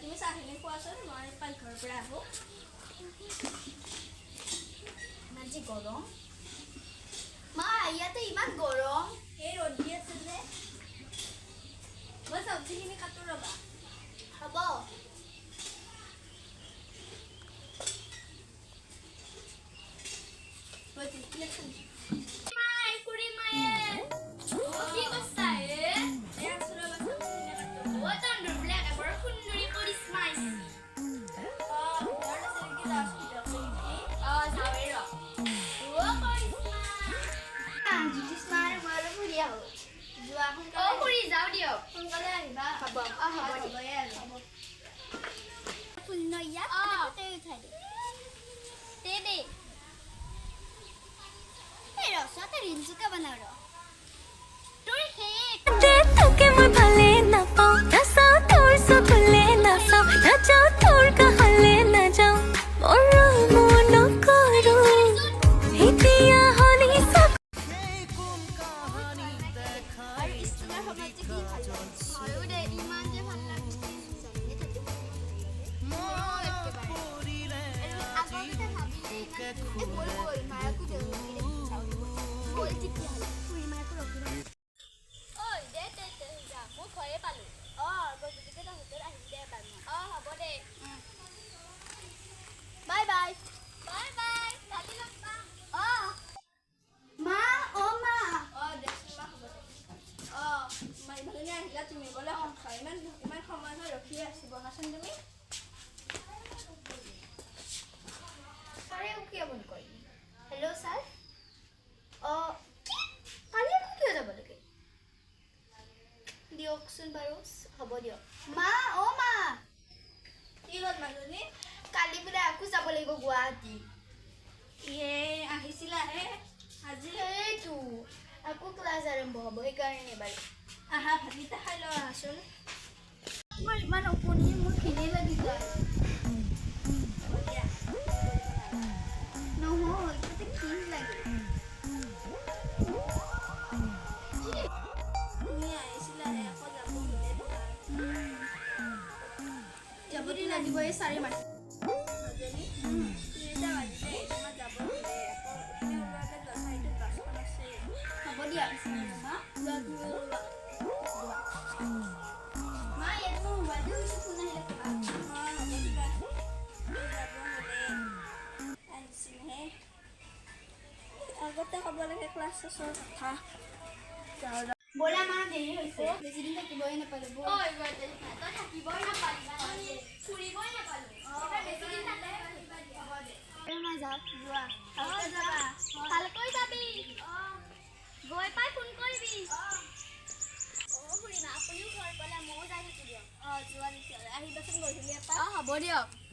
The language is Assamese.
তুমি চাহখিনি খোৱাচোন মই পাকঘৰৰ পৰা আহোঁ ইমান যে গৰম মা ইয়াতে ইমান গৰম এই ৰ'দ দি আছে যে মই চব্জিখিনি কাটো ৰ'বা হ'ব Hello, sir. Kali aku kaya যাব লাগে দিয়কচোন বাৰু হ'ব দিয়ক মা ও মা কি হ'ল মাজনী কালি বোলে আকৌ যাব লাগিব গুৱাহাটী ইয়ে আহিছিলা হে আজি এইটো আকৌ ক্লাছ আৰম্ভ হ'ব সেইকাৰণে বাৰু আহা ভাবিতা খাই লওঁ আহাচোন মোৰ ইমান অপনি মোৰ খিনে লাগি যায় নহয় তাতে খিন লাগে লাগিব এই সাৰি মাছ মাজনী তিনিটা বাজিছে তোমাৰ যাব দিলে আকৌ এনে ওলাতে দছাইটো বাছখন আছে হ'ব দিয়া মা মা ইয়াত মোৰ মোবাইলটো হৈছে ফোন আহিলে ক'বা হ'ব দিবা যাব হ'লে আহিছিলহে আগতে ক'ব লাগে ক্লাছ চেছৰ কথা বলা মা দেৰি হৈছে বেছি দিন থাকিবই নাপালো ঐ তই থাকিবই নাপালি ফুৰিবই নাপালো এটা বেছি দিন থাকে মা যাওক যোৱা ভালকৈ যাবা ভালকৈ যাবি গৈ পাই ফোন কৰিবি খুৰীমা আপুনিও ঘৰ গ'লে ময়ো যাই থাকিব যোৱা আহিবাচোন গধূলি এপাক হ'ব দিয়ক